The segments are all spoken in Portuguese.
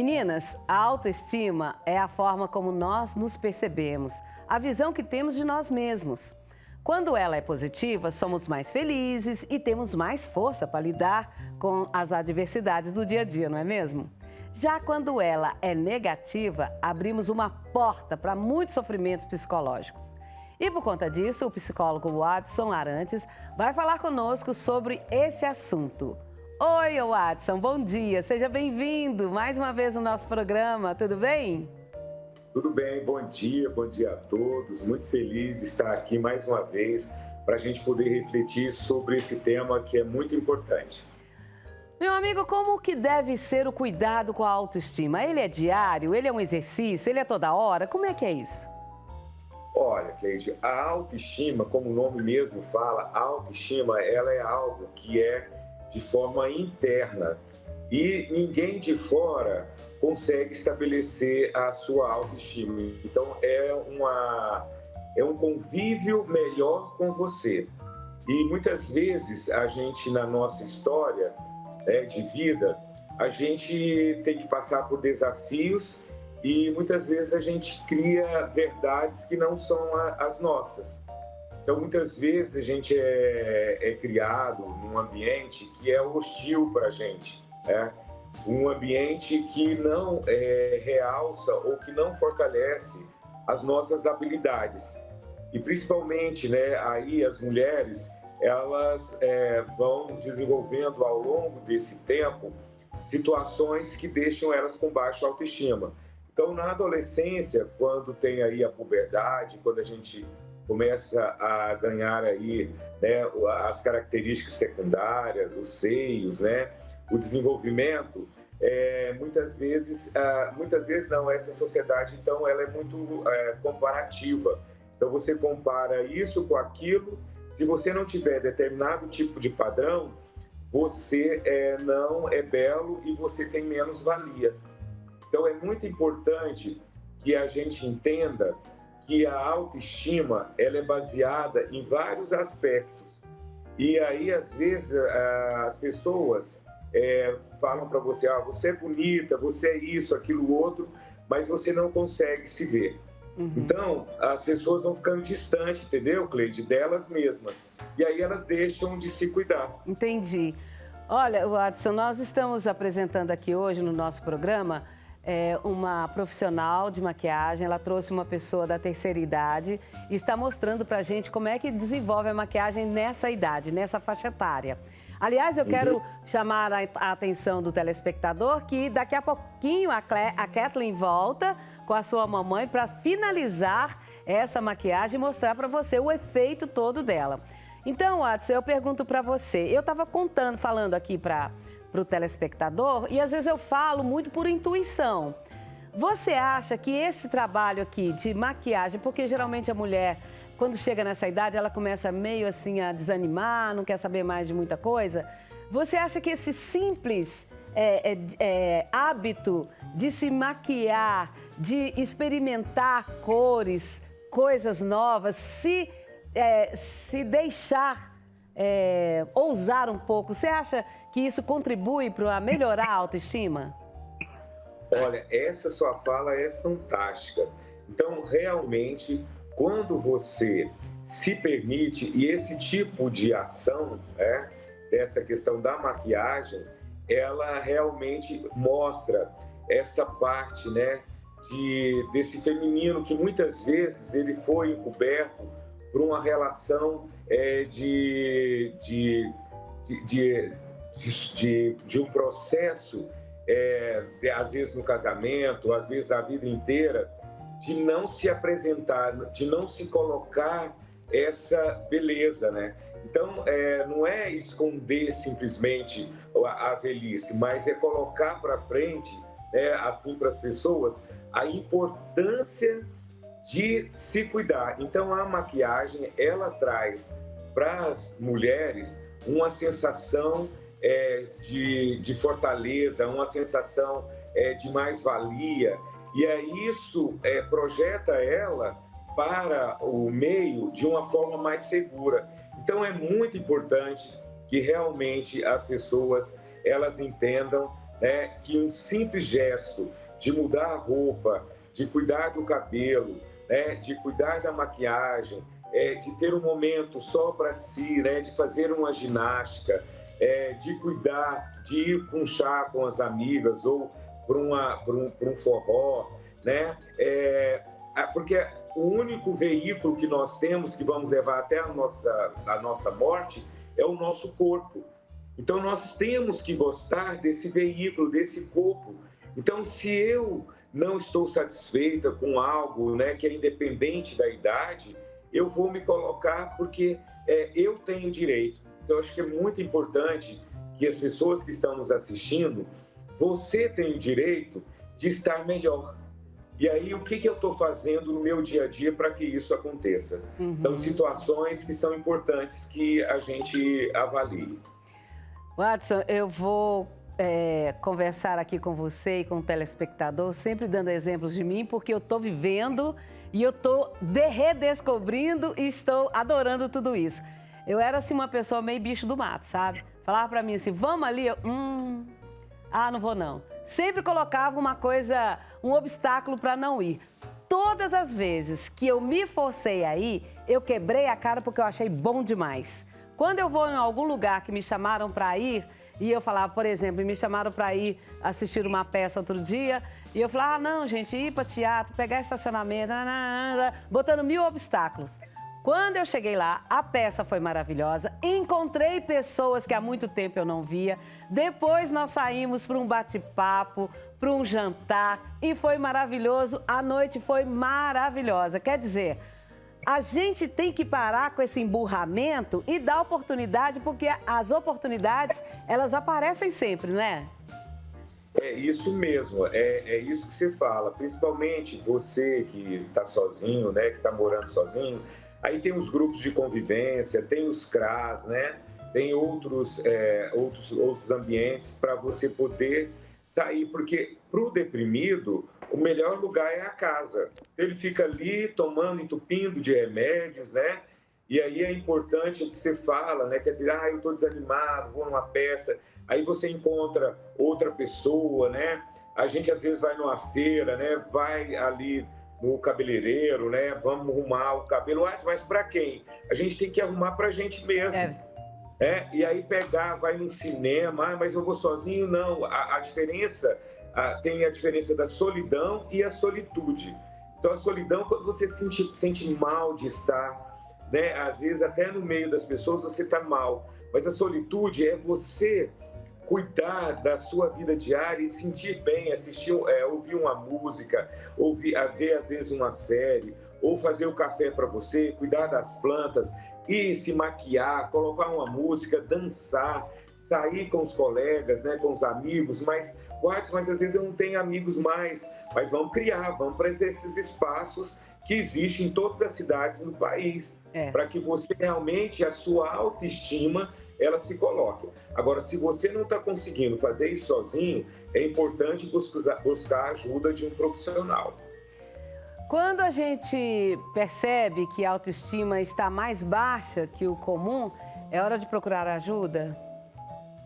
Meninas, a autoestima é a forma como nós nos percebemos, a visão que temos de nós mesmos. Quando ela é positiva, somos mais felizes e temos mais força para lidar com as adversidades do dia a dia, não é mesmo? Já quando ela é negativa, abrimos uma porta para muitos sofrimentos psicológicos. E por conta disso, o psicólogo Watson Arantes vai falar conosco sobre esse assunto. Oi, Watson, bom dia, seja bem-vindo mais uma vez no nosso programa, tudo bem? Tudo bem, bom dia a todos. Muito feliz de estar aqui mais uma vez para a gente poder refletir sobre esse tema que é muito importante. Meu amigo, como que deve ser o cuidado com a autoestima? Ele é diário? Ele é um exercício? Ele é toda hora? Como é que é isso? Olha, Cleide, a autoestima, como o nome mesmo fala, a autoestima, ela é algo que é de forma interna e ninguém de fora consegue estabelecer a sua autoestima. Então, é um convívio melhor com você. E muitas vezes a gente, na nossa história de vida, a gente tem que passar por desafios e muitas vezes a gente cria verdades que não são as nossas. Então, muitas vezes a gente é criado num ambiente que é hostil para a gente, né? Um ambiente que não realça ou que não fortalece as nossas habilidades. E principalmente, né, aí as mulheres, elas vão desenvolvendo ao longo desse tempo situações que deixam elas com baixa autoestima. Então, na adolescência, quando tem aí a puberdade, quando a gente começa a ganhar aí, né, as características secundárias, os seios, né, o desenvolvimento, muitas vezes não, essa sociedade, então, ela é muito comparativa. Então, você compara isso com aquilo, se você não tiver determinado tipo de padrão, você não é belo e você tem menos valia. Então, é muito importante que a gente entenda que a autoestima, ela é baseada em vários aspectos. E aí, às vezes, as pessoas falam para você, você é bonita, você é isso, aquilo, outro, mas você não consegue se ver. Uhum. Então, as pessoas vão ficando distantes, entendeu, Cleide, delas mesmas. E aí elas deixam de se cuidar. Entendi. Olha, Watson, nós estamos apresentando aqui hoje no nosso programa uma profissional de maquiagem. Ela trouxe uma pessoa da terceira idade e está mostrando pra gente como é que desenvolve a maquiagem nessa idade, nessa faixa etária. Aliás, eu quero chamar a atenção do telespectador que daqui a pouquinho a Kathleen volta com a sua mamãe para finalizar essa maquiagem e mostrar para você o efeito todo dela. Então, Watson, eu pergunto para você, eu estava falando aqui para o telespectador e às vezes eu falo muito por intuição. Você acha que esse trabalho aqui de maquiagem, porque geralmente a mulher, quando chega nessa idade, ela começa meio assim a desanimar, não quer saber mais de muita coisa. Você acha que esse simples hábito de se maquiar, de experimentar cores, coisas novas, se deixar ousar um pouco, você acha que isso contribui para melhorar a autoestima? Olha, essa sua fala é fantástica. Então, realmente, quando você se permite, e esse tipo de ação, dessa questão da maquiagem, ela realmente mostra essa parte, né, desse feminino que muitas vezes ele foi encoberto por uma relação de um processo, às vezes no casamento, às vezes a vida inteira, de não se apresentar, de não se colocar essa beleza, né? Então, não é esconder simplesmente a velhice, mas é colocar para frente, assim, para as pessoas, a importância de se cuidar. Então, a maquiagem, ela traz para as mulheres uma sensação de fortaleza, uma sensação de mais-valia, e aí isso projeta ela para o meio de uma forma mais segura. Então, é muito importante que realmente as pessoas elas entendam né, que um simples gesto de mudar a roupa, de cuidar do cabelo, né, de cuidar da maquiagem, de ter um momento só para si, né, de fazer uma ginástica, de cuidar, de ir para um chá com as amigas ou para um forró, né? Porque o único veículo que nós temos, que vamos levar até a nossa morte, é o nosso corpo. Então, nós temos que gostar desse veículo, desse corpo. Então, se eu não estou satisfeita com algo, né, que é independente da idade, eu vou me colocar porque eu tenho direito. Então, acho que é muito importante que as pessoas que estão nos assistindo, você tem o direito de estar melhor. E aí, o que eu estou fazendo no meu dia a dia para que isso aconteça? São situações que são importantes que a gente avalie. Watson, eu vou conversar aqui com você e com o telespectador, sempre dando exemplos de mim, porque eu estou vivendo e eu estou redescobrindo e estou adorando tudo isso. Eu era, assim, uma pessoa meio bicho do mato, sabe? Falava para mim assim, vamos ali, não vou não. Sempre colocava uma coisa, um obstáculo para não ir. Todas as vezes que eu me forcei a ir, eu quebrei a cara porque eu achei bom demais. Quando eu vou em algum lugar que me chamaram para ir, e eu falava, por exemplo, me chamaram para ir assistir uma peça outro dia, e eu falava, não, gente, ir para teatro, pegar estacionamento, botando 1000 obstáculos. Quando eu cheguei lá, a peça foi maravilhosa, encontrei pessoas que há muito tempo eu não via, depois nós saímos para um bate-papo, para um jantar, e foi maravilhoso, a noite foi maravilhosa. Quer dizer, a gente tem que parar com esse emburramento e dar oportunidade, porque as oportunidades, elas aparecem sempre, né? É isso mesmo, é isso que você fala, principalmente você que está sozinho, né, que está morando sozinho. Aí tem os grupos de convivência, tem os CRAs, né? Tem outros ambientes para você poder sair, porque para o deprimido, o melhor lugar é a casa. Ele fica ali tomando, entupindo de remédios, né? E aí é importante o que você fala, né? Quer dizer, eu estou desanimado, vou numa peça. Aí você encontra outra pessoa, né? A gente às vezes vai numa feira, né? Vai ali no cabeleireiro, né? Vamos arrumar o cabelo. Mas para quem? A gente tem que arrumar para a gente mesmo. E aí vai no cinema, mas eu vou sozinho? Não. A diferença, tem a diferença da solidão e a solitude. Então, a solidão, quando você se sente mal de estar, né? Às vezes, até no meio das pessoas, você está mal. Mas a solitude é você cuidar da sua vida diária e sentir bem, ouvir uma música, ver às vezes uma série, ou fazer o café para você, cuidar das plantas, e se maquiar, colocar uma música, dançar, sair com os colegas, né, com os amigos, mas às vezes eu não tenho amigos mais, mas vamos criar, vamos para esses espaços que existem em todas as cidades do país, para que você realmente, a sua autoestima, ela se coloque. Agora, se você não está conseguindo fazer isso sozinho, é importante buscar a ajuda de um profissional. Quando a gente percebe que a autoestima está mais baixa que o comum, é hora de procurar ajuda?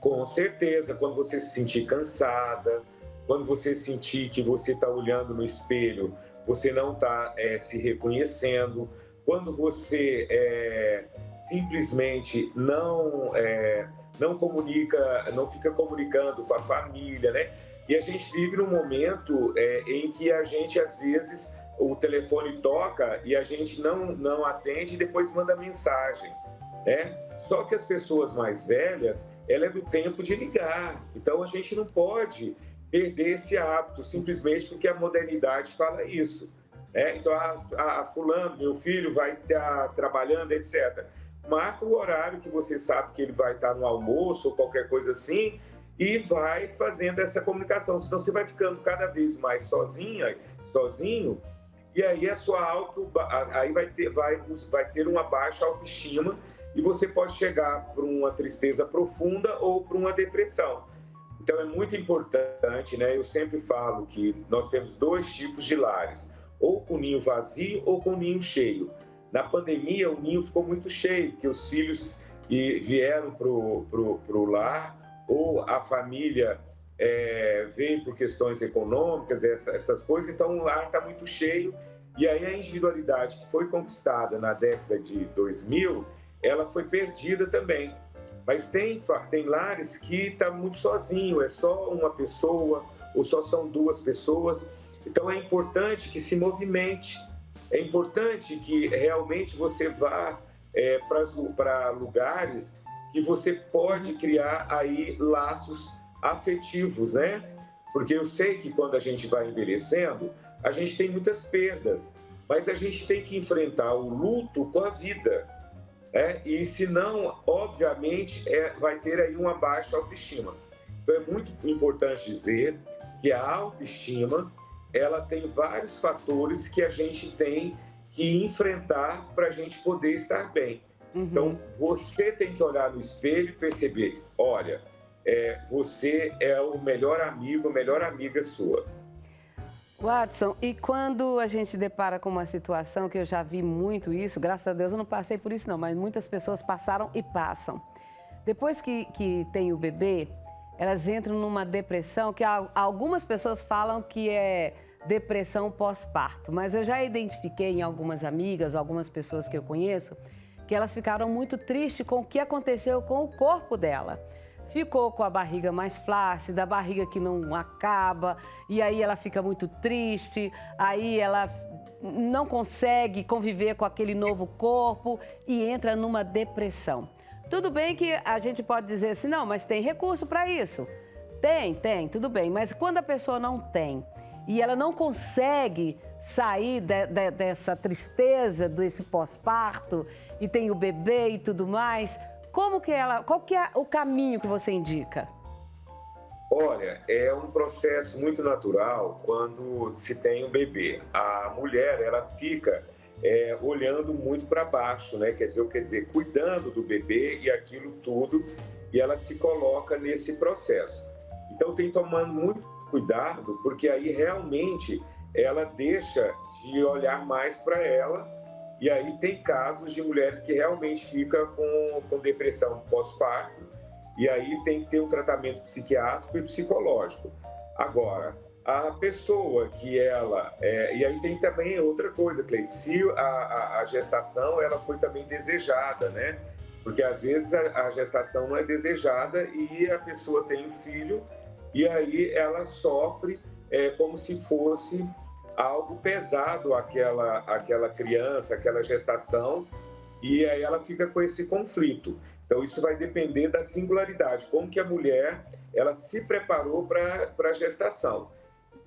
Com certeza, quando você se sentir cansada, quando você sentir que você está olhando no espelho, você não está se reconhecendo, quando você simplesmente não comunica, não fica comunicando com a família, né? E a gente vive num momento em que a gente, às vezes, o telefone toca e a gente não atende e depois manda mensagem, né? Só que as pessoas mais velhas, ela é do tempo de ligar. Então, a gente não pode perder esse hábito, simplesmente porque a modernidade fala isso. Então, fulano, meu filho, vai estar trabalhando, etc. Marca o horário que você sabe que ele vai estar no almoço ou qualquer coisa assim e vai fazendo essa comunicação. Senão você vai ficando cada vez mais sozinho, e aí vai ter uma baixa autoestima e você pode chegar para uma tristeza profunda ou para uma depressão. Então é muito importante, né? Eu sempre falo que nós temos 2 tipos de lares, ou com o ninho vazio ou com o ninho cheio. Na pandemia, o ninho ficou muito cheio, porque os filhos vieram pro lar, ou a família veio por questões econômicas, essas coisas, então o lar está muito cheio. E aí a individualidade que foi conquistada na década de 2000, ela foi perdida também. Mas tem lares que está muito sozinho, é só uma pessoa ou só são duas pessoas. Então é importante que se movimente, é importante que realmente você vá para lugares que você pode criar aí laços afetivos, né? Porque eu sei que quando a gente vai envelhecendo, a gente tem muitas perdas, mas a gente tem que enfrentar o luto com a vida, né? E senão, obviamente, vai ter aí uma baixa autoestima. Então é muito importante dizer que a autoestima, ela tem vários fatores que a gente tem que enfrentar para a gente poder estar bem. Então, você tem que olhar no espelho e perceber, olha, você é o melhor amigo, a melhor amiga sua. Watson, e quando a gente depara com uma situação que eu já vi muito isso, graças a Deus eu não passei por isso não, mas muitas pessoas passaram e passam. Depois que tem o bebê, elas entram numa depressão que algumas pessoas falam que é depressão pós-parto, mas eu já identifiquei em algumas amigas, algumas pessoas que eu conheço, que elas ficaram muito tristes com o que aconteceu com o corpo dela. Ficou com a barriga mais flácida, a barriga que não acaba, e aí ela fica muito triste, aí ela não consegue conviver com aquele novo corpo e entra numa depressão. Tudo bem que a gente pode dizer assim, não, mas tem recurso para isso. Tem, tudo bem, mas quando a pessoa não tem e ela não consegue sair dessa tristeza, desse pós-parto, e tem o bebê e tudo mais, qual que é o caminho que você indica? Olha, é um processo muito natural quando se tem um bebê. A mulher, ela fica olhando muito para baixo, né? Quer dizer, cuidando do bebê e aquilo tudo, e ela se coloca nesse processo. Então, tem que tomar muito cuidado, porque aí realmente ela deixa de olhar mais para ela. E aí tem casos de mulher que realmente fica com depressão pós-parto, e aí tem que ter um tratamento psiquiátrico e psicológico. Agora, a pessoa que ela... e aí tem também outra coisa, Cleide, se a gestação ela foi também desejada, né? Porque às vezes a gestação não é desejada e a pessoa tem um filho, e aí ela sofre como se fosse algo pesado aquela criança, aquela gestação, e aí ela fica com esse conflito. Então isso vai depender da singularidade, como que a mulher ela se preparou para a gestação.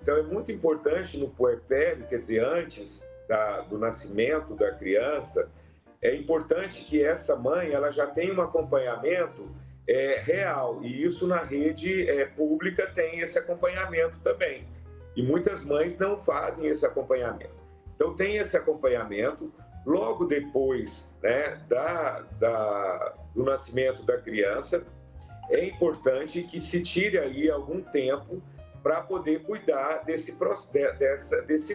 Então é muito importante no puerpério, quer dizer, antes do nascimento da criança, é importante que essa mãe ela já tenha um acompanhamento real, e isso na rede pública tem esse acompanhamento também. E muitas mães não fazem esse acompanhamento. Então, tem esse acompanhamento. Logo depois, né, do nascimento da criança, é importante que se tire aí algum tempo para poder cuidar desse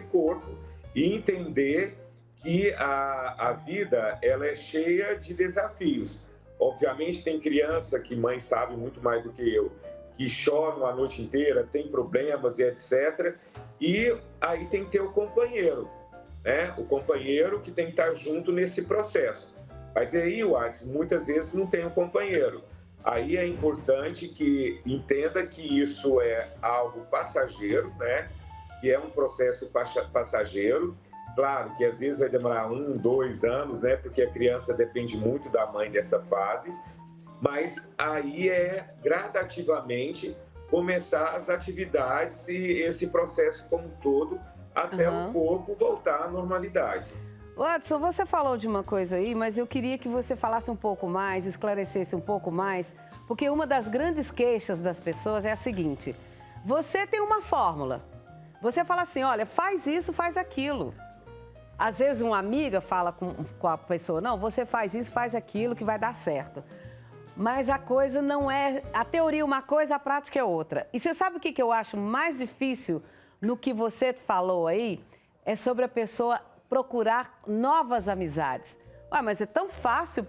corpo e entender que a vida ela é cheia de desafios. Obviamente, tem criança que mãe sabe muito mais do que eu, que choram a noite inteira, tem problemas e etc. E aí tem que ter o companheiro, né? O companheiro que tem que estar junto nesse processo. Mas aí, Watson, muitas vezes não tem um companheiro. Aí é importante que entenda que isso é algo passageiro, né? Que é um processo passageiro. Claro que às vezes vai demorar 1, 2 anos, né? Porque a criança depende muito da mãe nessa fase. Mas aí gradativamente começar as atividades e esse processo como um todo até o corpo voltar à normalidade. Watson, você falou de uma coisa aí, mas eu queria que você falasse um pouco mais, esclarecesse um pouco mais, porque uma das grandes queixas das pessoas é a seguinte: você tem uma fórmula, você fala assim, olha, faz isso, faz aquilo. Às vezes uma amiga fala com a pessoa, não, você faz isso, faz aquilo que vai dar certo. Mas a coisa não é... A teoria é uma coisa, a prática é outra. E você sabe o que eu acho mais difícil no que você falou aí? É sobre a pessoa procurar novas amizades. Ué, mas é tão fácil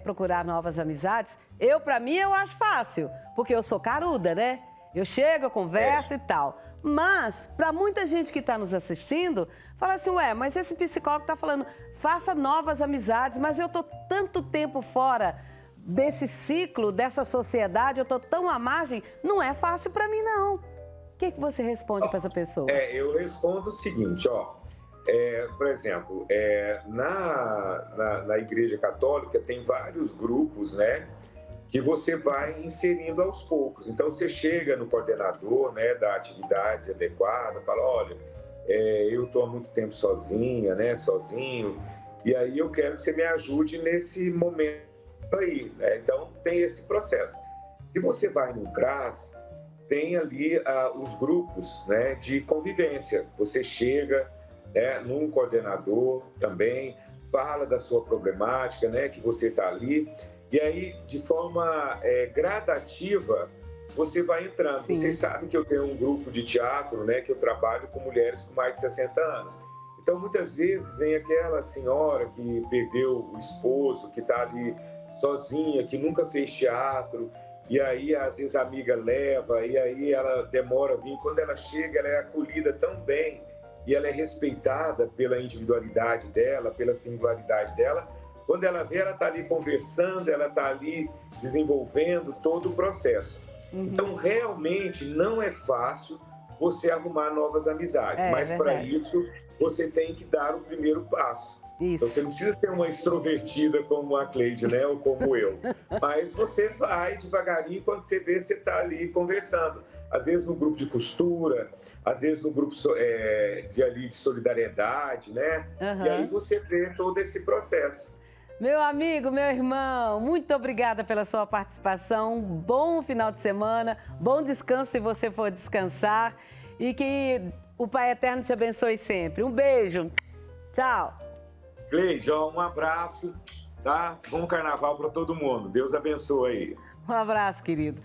procurar novas amizades? Para mim, eu acho fácil, porque eu sou caruda, né? Eu chego, eu converso e tal. Mas, para muita gente que está nos assistindo, fala assim, ué, mas esse psicólogo está falando, faça novas amizades, mas eu estou tanto tempo fora desse ciclo, dessa sociedade, eu estou tão à margem, não é fácil para mim, não. O que você responde para essa pessoa? Eu respondo o seguinte, ó. Por exemplo, na Igreja Católica tem vários grupos, né, que você vai inserindo aos poucos. Então, você chega no coordenador, né, da atividade adequada, fala, olha, eu estou há muito tempo sozinha, né, sozinho, e aí eu quero que você me ajude nesse momento aí, né? Então, tem esse processo. Se você vai no CRAS, tem ali os grupos, né, de convivência. Você chega, né, num coordenador também, fala da sua problemática, né, que você está ali, e aí, de forma gradativa, você vai entrando. Sim. Vocês sabem que eu tenho um grupo de teatro, né, que eu trabalho com mulheres com mais de 60 anos. Então, muitas vezes, vem aquela senhora que perdeu o esposo, que está ali sozinha, que nunca fez teatro, e aí, às vezes, a amiga leva, e aí ela demora a vir. Quando ela chega, ela é acolhida tão bem, e ela é respeitada pela individualidade dela, pela singularidade dela. Quando ela vê, ela está ali conversando, ela está ali desenvolvendo todo o processo. Então, realmente, não é fácil você arrumar novas amizades, mas para isso, você tem que dar o primeiro passo. Isso. Então, você não precisa ser uma extrovertida como a Cleide, né, ou como eu, mas você vai devagarinho, quando você vê, você está ali conversando. Às vezes no grupo de costura, às vezes no grupo de solidariedade, né? E aí você vê todo esse processo. Meu amigo, meu irmão, muito obrigada pela sua participação. Bom final de semana, bom descanso se você for descansar e que o Pai Eterno te abençoe sempre. Um beijo. Tchau. Cleide, um abraço, tá? Bom carnaval para todo mundo. Deus abençoe aí. Um abraço, querido.